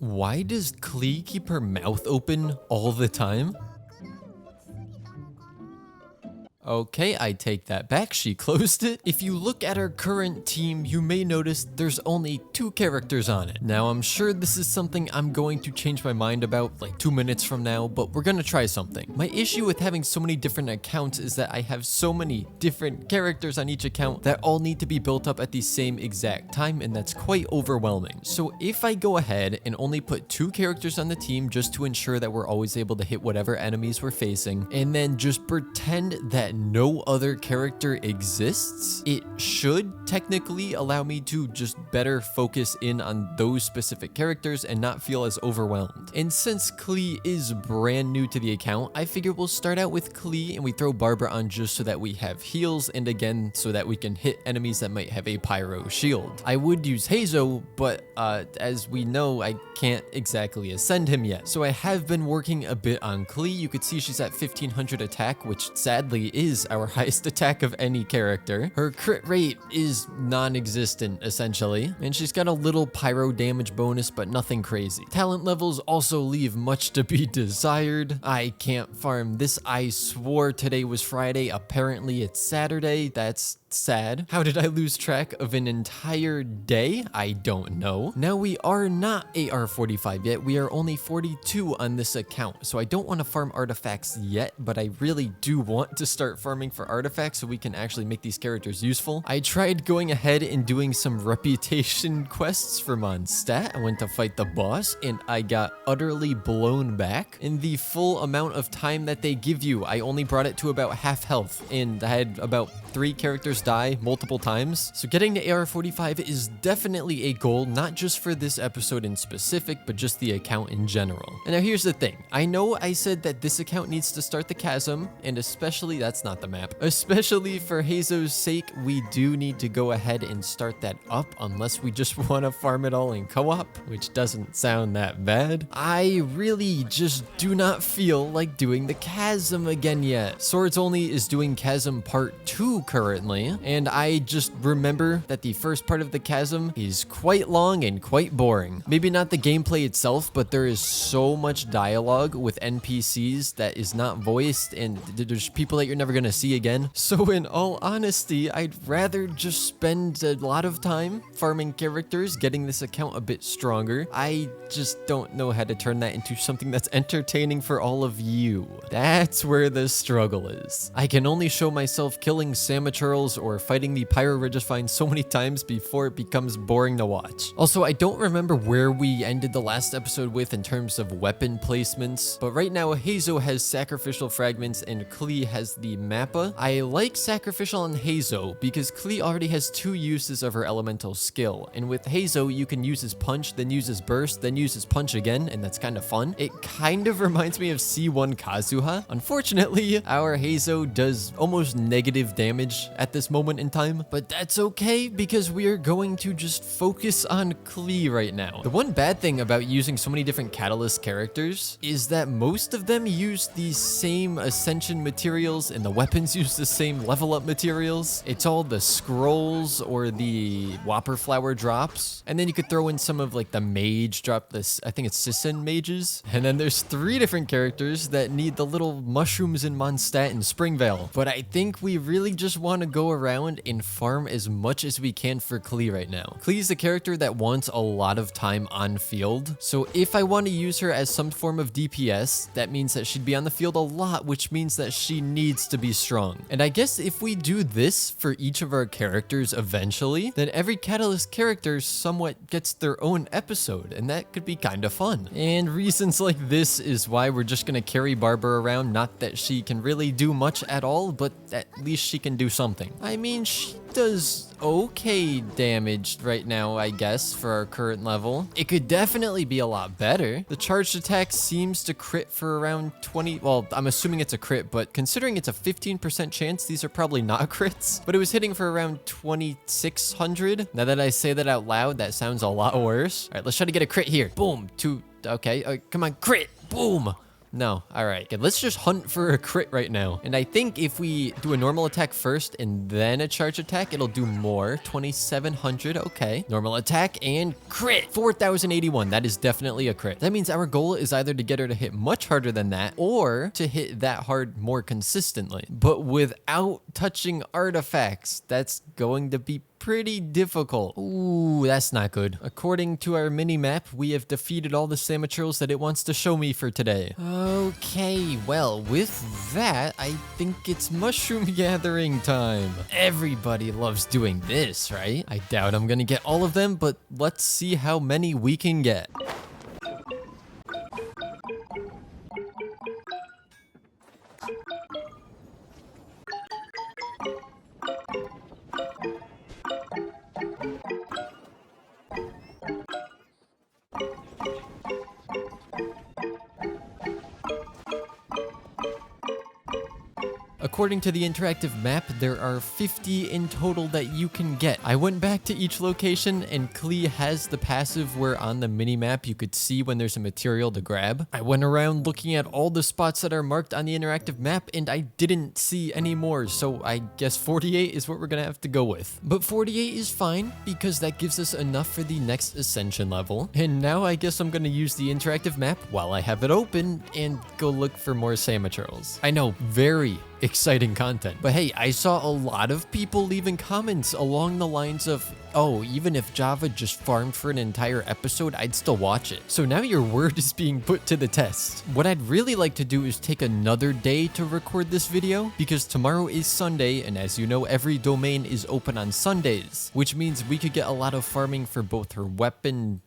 Why does Klee keep her mouth open all the time? Okay, I take that back, she closed it. If you look at our current team, you may notice there's only 2 characters on it. Now, I'm sure this is something I'm going to change my mind about like 2 minutes from now, but we're gonna try something. My issue with having so many different accounts is that I have so many different characters on each account that all need to be built up at the same exact time, and that's quite overwhelming. So if I go ahead and only put 2 characters on the team just to ensure that we're always able to hit whatever enemies we're facing, and then just pretend that no other character exists, it should technically allow me to just better focus in on those specific characters and not feel as overwhelmed. And since Klee is brand new to the account, I figure we'll start out with Klee and we throw Barbara on just so that we have heals, and again, so that we can hit enemies that might have a pyro shield. I would use Hazo, but as we know, I can't exactly ascend him yet. So I have been working a bit on Klee. You could see she's at 1500 attack, which sadly is our highest attack of any character. Her crit rate is non-existent essentially, and she's got a little pyro damage bonus, but nothing crazy. Talent levels also leave much to be desired. I can't farm this. I swore today was Friday. Apparently it's Saturday. That's sad. How did I lose track of an entire day? I don't know. Now, we are not AR45 yet. We are only 42 on this account, so I don't want to farm artifacts yet, but I really do want to start farming for artifacts so we can actually make these characters useful. I tried going ahead and doing some reputation quests for Mondstadt. I went to fight the boss and I got utterly blown back. In the full amount of time that they give you, I only brought it to about half health, and I had about 3 characters die multiple times. So getting to AR45 is definitely a goal, not just for this episode in specific, but just the account in general. And now here's the thing. I know I said that this account needs to start the chasm, and especially, that's not the map, especially for Hazo's sake, we do need to go ahead and start that up, unless we just want to farm it all in co-op, which doesn't sound that bad. I really just do not feel like doing the chasm again yet. Swords Only is doing chasm part 2 currently, and I just remember that the first part of the chasm is quite long and quite boring. Maybe not the gameplay itself, but there is so much dialogue with NPCs that is not voiced, and there's people that you're never gonna see again. So in all honesty, I'd rather just spend a lot of time farming characters, getting this account a bit stronger. I just don't know how to turn that into something that's entertaining for all of you. That's where the struggle is. I can only show myself killing Samaturls or fighting the Pyro Regifine so many times before it becomes boring to watch. Also, I don't remember where we ended the last episode with in terms of weapon placements, but right now Hazo has Sacrificial Fragments and Klee has the Mappa. I like Sacrificial on Hazo because Klee already has 2 uses of her elemental skill, and with Hazo you can use his punch, then use his burst, then use his punch again, and that's kind of fun. It kind of reminds me of C1 Kazuha. Unfortunately, our Hazo does almost negative damage at this moment in time, but that's okay because we are going to just focus on Klee right now. The one bad thing about using so many different Catalyst characters is that most of them use the same ascension materials and the weapons use the same level up materials. It's all the scrolls or the Whopper Flower drops, and then you could throw in some of like the mage drop, this I think it's Sisson mages, and then there's 3 different characters that need the little mushrooms in Mondstadt and Springvale. But I think we really just want to go around and farm as much as we can for Klee right now. Klee's a character that wants a lot of time on field, so if I want to use her as some form of DPS, that means that she'd be on the field a lot, which means that she needs to be strong. And I guess if we do this for each of our characters eventually, then every Catalyst character somewhat gets their own episode, and that could be kind of fun. And reasons like this is why we're just gonna carry Barbara around. Not that she can really do much at all, but at least she can do something. I mean, she does okay damage right now, I guess, for our current level. It could definitely be a lot better. The charged attack seems to crit for around 20, well, I'm assuming it's a crit, but considering it's a 15% chance, these are probably not crits. But it was hitting for around 2600. Now that I say that out loud, that sounds a lot worse. All right, let's try to get a crit here. Boom, 2, okay, come on, crit, boom. No. All right. Okay, let's just hunt for a crit right now. And I think if we do a normal attack first and then a charge attack, it'll do more. 2,700. Okay. Normal attack and crit. 4,081. That is definitely a crit. That means our goal is either to get her to hit much harder than that or to hit that hard more consistently. But without touching artifacts, that's going to be pretty difficult. Ooh, that's not good. According to our mini map, we have defeated all the Samaturals that it wants to show me for today. Okay, well, with that, I think it's mushroom gathering time. Everybody loves doing this, right? I doubt I'm gonna get all of them, but let's see how many we can get. According to the interactive map, there are 50 in total that you can get. I went back to each location and Klee has the passive where on the mini map you could see when there's a material to grab. I went around looking at all the spots that are marked on the interactive map and I didn't see any more, so I guess 48 is what we're gonna have to go with. But 48 is fine because that gives us enough for the next ascension level. And now I guess I'm gonna use the interactive map while I have it open and go look for more Samaturals. I know, very exciting content. But hey, I saw a lot of people leaving comments along the lines of, oh, even if Java just farmed for an entire episode, I'd still watch it. So now your word is being put to the test. What I'd really like to do is take another day to record this video because tomorrow is Sunday, and as you know, every domain is open on Sundays, which means we could get a lot of farming for both her weapon.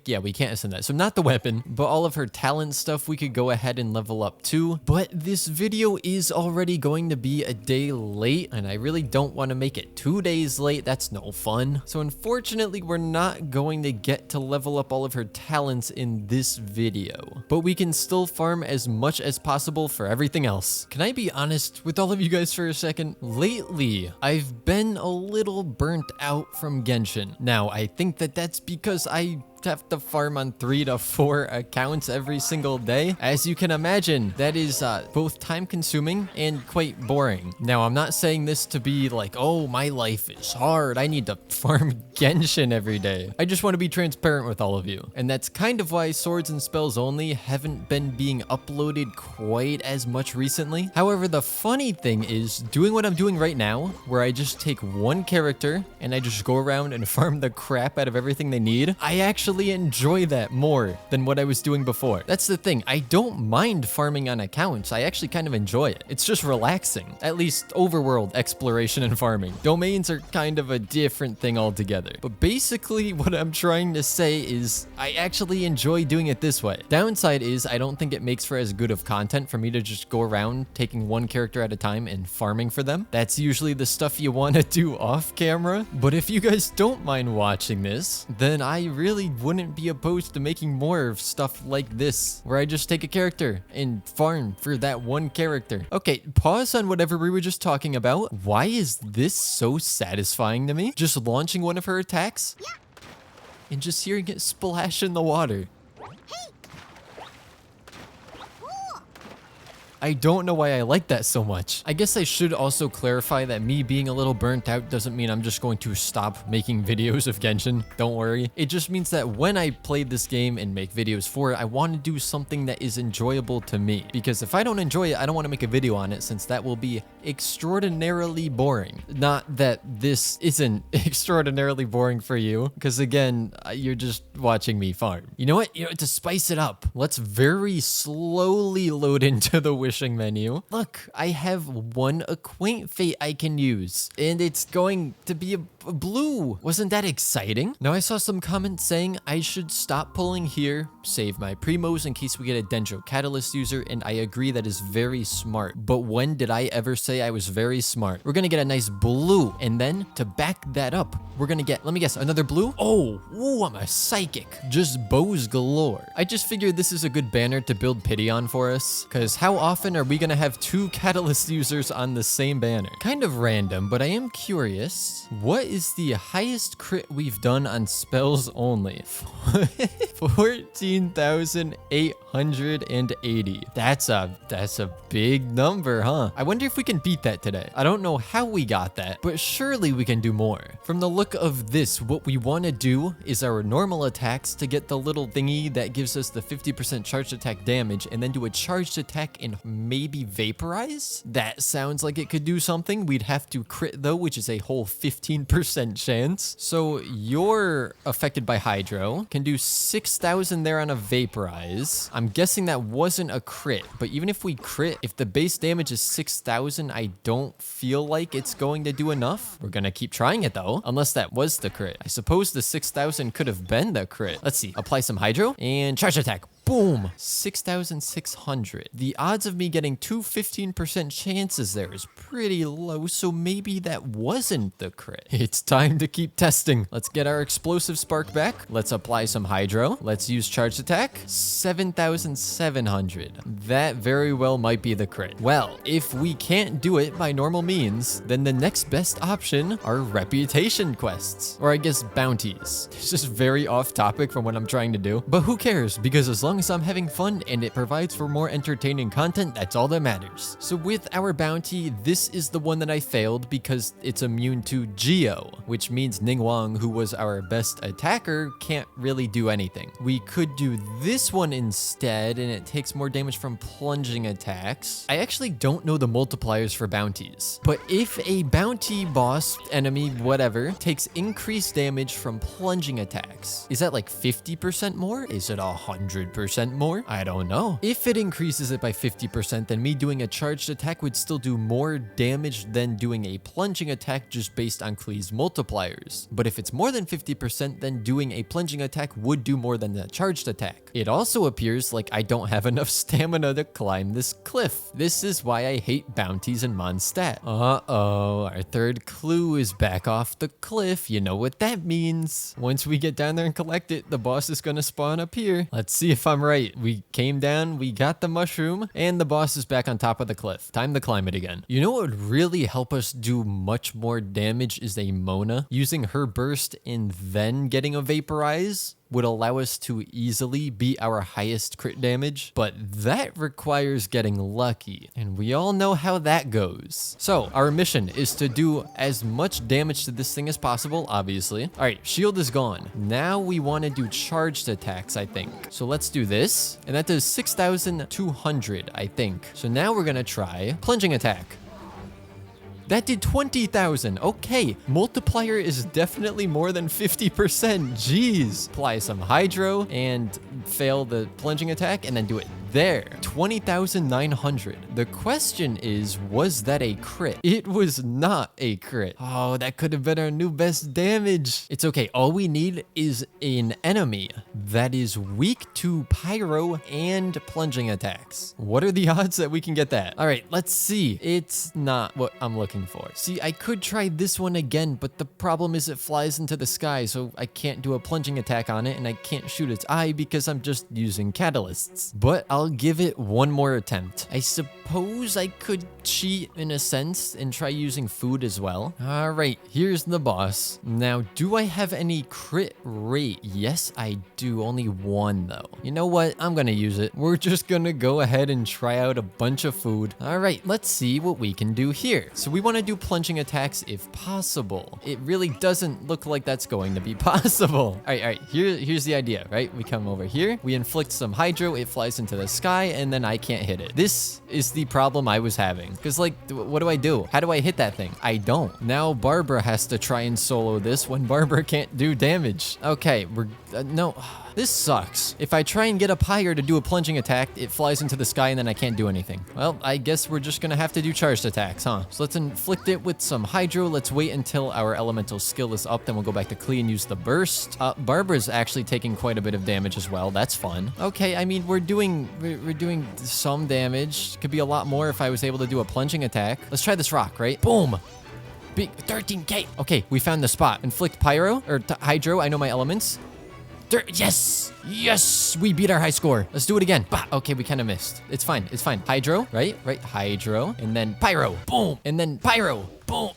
Yeah, we can't ascend that. So not the weapon, but all of her talent stuff we could go ahead and level up too. But this video is already going to be a day late, and I really don't want to make it 2 days late. That's no fun. So unfortunately, we're not going to get to level up all of her talents in this video, but we can still farm as much as possible for everything else. Can I be honest with all of you guys for a second? Lately, I've been a little burnt out from Genshin. Now, I think that that's because I have to farm on 3 to 4 accounts every single day. As you can imagine, that is both time consuming and quite boring. Now, I'm not saying this to be like, oh, my life is hard, I need to farm Genshin every day. I just want to be transparent with all of you. And that's kind of why Swords and Spells Only haven't been being uploaded quite as much recently. However, the funny thing is doing what I'm doing right now, where I just take one character and I just go around and farm the crap out of everything they need. I actually enjoy that more than what I was doing before. That's the thing. I don't mind farming on accounts. I actually kind of enjoy it. It's just relaxing. At least overworld exploration and farming. Domains are kind of a different thing altogether. But basically what I'm trying to say is I actually enjoy doing it this way. Downside is I don't think it makes for as good of content for me to just go around taking one character at a time and farming for them. That's usually the stuff you want to do off camera. But if you guys don't mind watching this, then I really wouldn't be opposed to making more of stuff like this, where I just take a character and farm for that one character. Okay, pause on whatever we were just talking about. Why is this so satisfying to me? Just launching one of her attacks and just hearing it splash in the water. I don't know why I like that so much. I guess I should also clarify that me being a little burnt out doesn't mean I'm just going to stop making videos of Genshin. Don't worry. It just means that when I play this game and make videos for it, I want to do something that is enjoyable to me. Because if I don't enjoy it, I don't want to make a video on it, since that will be extraordinarily boring. Not that this isn't extraordinarily boring for you, because again, you're just watching me farm. You know what? To spice it up, let's very slowly load into the wishing menu. Look, I have one acquaint fate I can use, and it's going to be a blue. Wasn't that exciting? Now, I saw some comments saying I should stop pulling here, save my primos in case we get a Dendro Catalyst user, and I agree that is very smart. But when did I ever say I was very smart? We're gonna get a nice blue, and then to back that up, we're gonna get, let me guess, another blue? Oh, ooh, I'm a psychic. Just bows galore. I just figured this is a good banner to build pity on for us, because how often often are we gonna have 2 catalyst users on the same banner? Kind of random, but I am curious. What is the highest crit we've done on spells only? 14,880. That's a big number, huh? I wonder if we can beat that today. I don't know how we got that, but surely we can do more. From the look of this, what we want to do is our normal attacks to get the little thingy that gives us the 50% charged attack damage, and then do a charged attack and maybe vaporize? That sounds like it could do something. We'd have to crit though, which is a whole 15% chance. So you're affected by Hydro, can do 6,000 there on a vaporize. I'm guessing that wasn't a crit, but even if we crit, if the base damage is 6,000, I don't feel like it's going to do enough. We're gonna keep trying it though, unless that was the crit. I suppose the 6,000 could have been the crit. Let's see, apply some Hydro and charge attack. Boom! 6,600. The odds of me getting 15% chances there is pretty low, so maybe that wasn't the crit. It's time to keep testing. Let's get our explosive spark back. Let's apply some Hydro. Let's use charged attack. 7,700. That very well might be the crit. Well, if we can't do it by normal means, then the next best option are reputation quests. Or I guess bounties. It's just very off topic from what I'm trying to do. But who cares? Because as long as I'm having fun and it provides for more entertaining content, that's all that matters. So with our bounty, this is the one that I failed because it's immune to Geo, which means Ningguang, who was our best attacker, can't really do anything. We could do this one instead, and it takes more damage from plunging attacks. I actually don't know the multipliers for bounties, but if a bounty boss, enemy, whatever, takes increased damage from plunging attacks, is that like 50% more? Is it 100% more? I don't know. If it increases it by 50%, then me doing a charged attack would still do more damage than doing a plunging attack just based on Klee's multipliers. But if it's more than 50%, then doing a plunging attack would do more than the charged attack. It also appears like I don't have enough stamina to climb this cliff. This is why I hate bounties in Mondstadt. Uh-oh, our third clue is back off the cliff. You know what that means. Once we get down there and collect it, the boss is gonna spawn up here. Let's see if I'm right. We came down, we got the mushroom, and the boss is back on top of the cliff. Time to climb it again. You know what would really help us do much more damage is a Mona. Using her burst and then getting a vaporize would allow us to easily beat our highest crit damage, but that requires getting lucky, and we all know how that goes. So our mission is to do as much damage to this thing as possible, obviously. All right, shield is gone. Now we want to do charged attacks, I think. So let's do this, and that does 6,200, I think. So now we're gonna try plunging attack. That did 20,000. Okay, multiplier is definitely more than 50%. Jeez. Apply some Hydro and fail the plunging attack and then do it there. 20,900. The question is, was that a crit? It was not a crit. Oh, that could have been our new best damage. It's okay. All we need is an enemy that is weak to pyro and plunging attacks. What are the odds that we can get that? All right, let's see. It's not what I'm looking for. See, I could try this one again, but the problem is it flies into the sky, so I can't do a plunging attack on it, and I can't shoot its eye because I'm just using catalysts. But I'll give it one more attempt. I suppose I could cheat in a sense and try using food as well. All right, here's the boss. Now, do I have any crit rate? Yes, I do. Only one though. You know what? I'm gonna use it. We're just gonna go ahead and try out a bunch of food. All right, let's see what we can do here. So we want to do plunging attacks if possible. It really doesn't look like that's going to be possible. All right, here's the idea, right? We come over here, we inflict some Hydro, it flies into the sky, and then I can't hit it. This is the problem I was having. Because, like, what do I do? How do I hit that thing? I don't. Now Barbara has to try and solo this when Barbara can't do damage. Okay, no. This sucks. If I try and get up higher to do a plunging attack, it flies into the sky and then I can't do anything. Well, I guess we're just gonna have to do charged attacks, huh? So let's inflict it with some Hydro. Let's wait until our elemental skill is up, then we'll go back to Klee and use the burst. Barbara's actually taking quite a bit of damage as well. That's fun. Okay, I mean, we're doing some damage. Could be a lot more if I was able to do a plunging attack. Let's try this rock, right? Boom! Big 13K. Okay, we found the spot. Inflict Pyro, or Hydro. I know my elements. Yes! Yes, we beat our high score. Let's do it again. Bah, okay, we kind of missed. It's fine. It's fine. Hydro, right? Right. Hydro. And then pyro. Boom. And then pyro. Boom.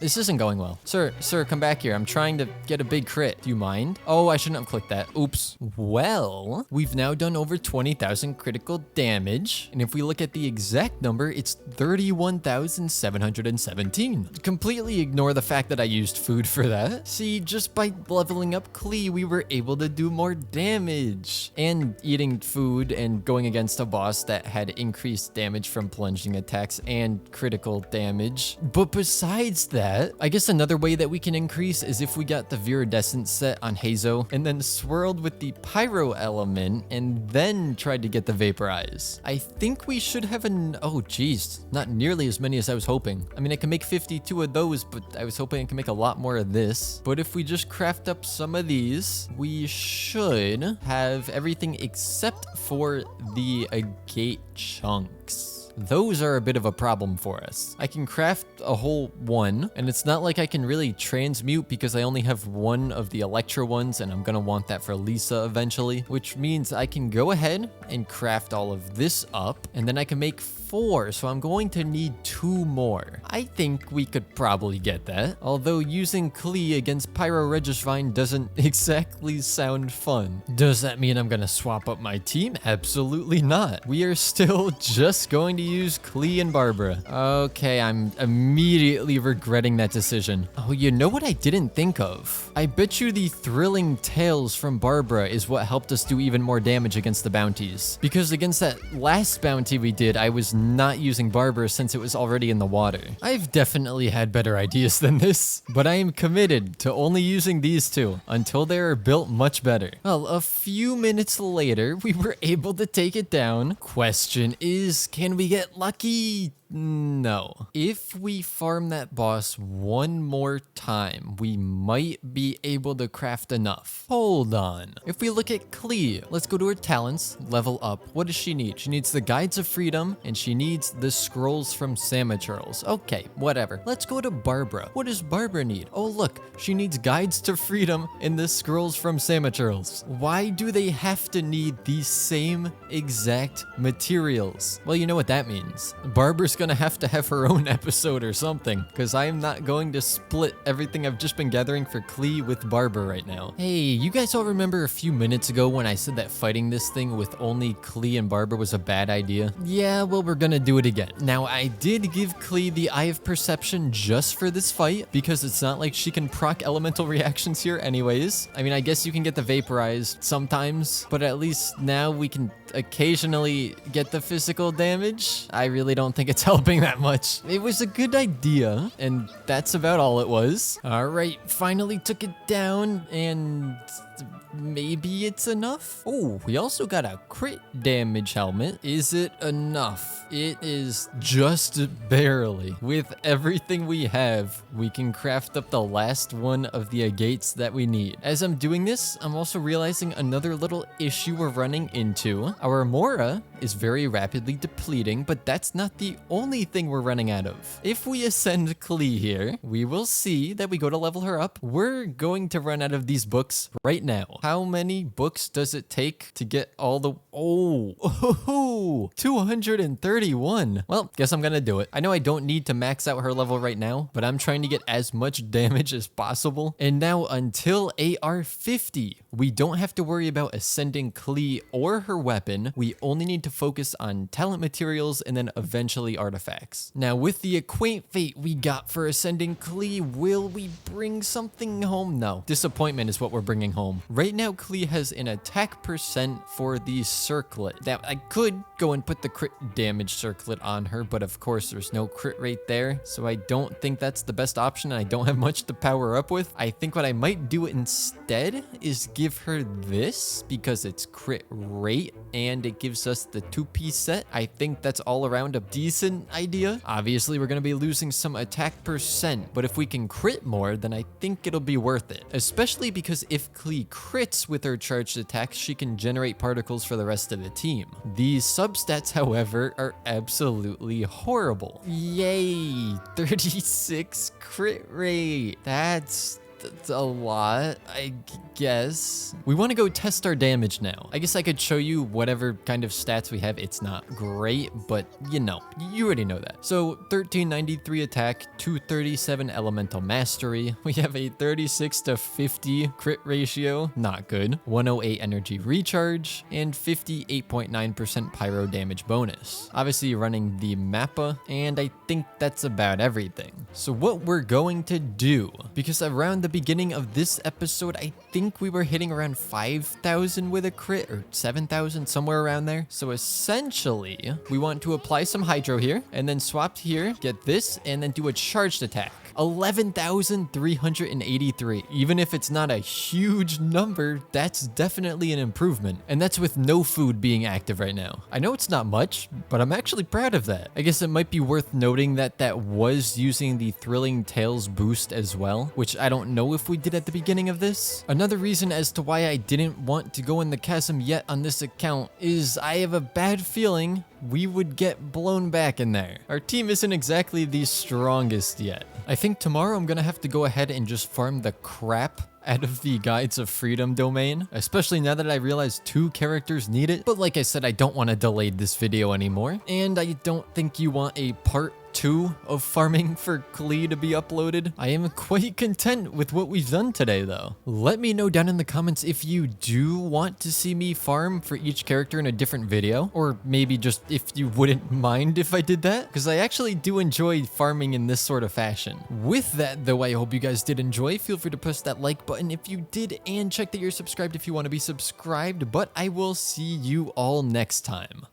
This isn't going well. Sir, come back here. I'm trying to get a big crit. Do you mind? Oh, I shouldn't have clicked that. Oops. Well, we've now done over 20,000 critical damage. And if we look at the exact number, it's 31,717. Completely ignore the fact that I used food for that. See, just by leveling up Klee, we were able to do more damage. And eating food and going against a boss that had increased damage from plunging attacks and critical damage. But besides that, I guess another way that we can increase is if we got the Viridescent set on Hazo and then swirled with the Pyro element and then tried to get the Vaporize. I think we should have oh geez, not nearly as many as I was hoping. I mean, I can make 52 of those, but I was hoping I can make a lot more of this. But if we just craft up some of these, we should have everything except for the agate chunks. Those are a bit of a problem for us. I can craft a whole one, and it's not like I can really transmute because I only have one of the Electro ones, and I'm gonna want that for Lisa eventually, which means I can go ahead and craft all of this up, and then I can make 4, so I'm going to need 2 more. I think we could probably get that, although using Klee against Pyro Regisvine doesn't exactly sound fun. Does that mean I'm gonna swap up my team? Absolutely not. We are still just going to use Klee and Barbara. Okay, I'm immediately regretting that decision. Oh, you know what I didn't think of? I bet you the Thrilling Tales from Barbara is what helped us do even more damage against the bounties. Because against that last bounty we did, I was not using Barbara since it was already in the water. I've definitely had better ideas than this, but I am committed to only using these two until they are built much better. Well, a few minutes later, we were able to take it down. Question is, can we get lucky? No. If we farm that boss one more time, we might be able to craft enough. Hold on. If we look at Klee, let's go to her talents, level up. What does she need? She needs the Guides of Freedom, and she needs the Scrolls from Samaturls. Okay, whatever. Let's go to Barbara. What does Barbara need? Oh, look. She needs Guides to Freedom and the Scrolls from Samaturls. Why do they have to need the same exact materials? Well, you know what that means. Barbara's gonna have her own episode or something, because I am not going to split everything I've just been gathering for Klee with Barbara right now. Hey, you guys all remember a few minutes ago when I said that fighting this thing with only Klee and Barbara was a bad idea? Yeah, well, we're gonna do it again. Now, I did give Klee the Eye of Perception just for this fight, because it's not like she can proc elemental reactions here anyways. I mean, I guess you can get the Vaporized sometimes, but at least now we can occasionally get the physical damage. I really don't think it's helping that much. It was a good idea, and that's about all it was. All right, finally took it down, and maybe it's enough? Oh, we also got a crit damage helmet. Is it enough? It is just barely. With everything we have, we can craft up the last one of the agates that we need. As I'm doing this, I'm also realizing another little issue we're running into. Our Mora is very rapidly depleting, but that's not the only thing we're running out of. If we ascend Klee here, we will see that we go to level her up. We're going to run out of these books right now. How many books does it take to get all the... Oh, 231. Well, guess I'm gonna do it. I know I don't need to max out her level right now, but I'm trying to get as much damage as possible. And now until AR 50, we don't have to worry about ascending Klee or her weapon. We only need to focus on talent materials and then eventually artifacts. Now with the Acquaint Fate we got for ascending Klee, will we bring something home? No. Disappointment is what we're bringing home. Right now Klee has an attack percent for the circlet. Now I could go and put the crit damage circlet on her, but of course there's no crit rate there, so I don't think that's the best option, and I don't have much to power up with. I think what I might do instead is give her this, because it's crit rate and it gives us the 2-piece set. I think that's all around a decent idea. Obviously we're going to be losing some attack percent, but if we can crit more, then I think it'll be worth it, especially because if Klee crits with her charged attacks, she can generate particles for the rest of the team. These substats, however, are absolutely horrible. Yay, 36 crit rate. That's That's a lot, I guess. We want to go test our damage now. I guess I could show you whatever kind of stats we have. It's not great, but you know, you already know that. So 1393 attack, 237 elemental mastery. We have a 36 to 50 crit ratio, not good. 108 energy recharge, and 58.9% pyro damage bonus. Obviously running the Mappa, and I think that's about everything. So what we're going to do, because around the beginning of this episode, I think we were hitting around 5,000 with a crit, or 7,000, somewhere around there. So essentially, we want to apply some hydro here, and then swap here, get this, and then do a charged attack. 11,383. Even if it's not a huge number, that's definitely an improvement. And that's with no food being active right now. I know it's not much, but I'm actually proud of that. I guess it might be worth noting that that was using the Thrilling Tales boost as well, which I don't know if we did at the beginning of this. Another reason as to why I didn't want to go in the chasm yet on this account is I have a bad feeling we would get blown back in there. Our team isn't exactly the strongest yet. I think tomorrow I'm gonna have to go ahead and just farm the crap out of the Guides of Freedom domain, especially now that I realize 2 characters need it. But like I said, I don't want to delay this video anymore, and I don't think you want a part 2 of farming for Klee to be uploaded. I am quite content with what we've done today though. Let me know down in the comments if you do want to see me farm for each character in a different video, or maybe just if you wouldn't mind if I did that, because I actually do enjoy farming in this sort of fashion. With that though, I hope you guys did enjoy. Feel free to press that like button if you did, and check that you're subscribed if you want to be subscribed, but I will see you all next time.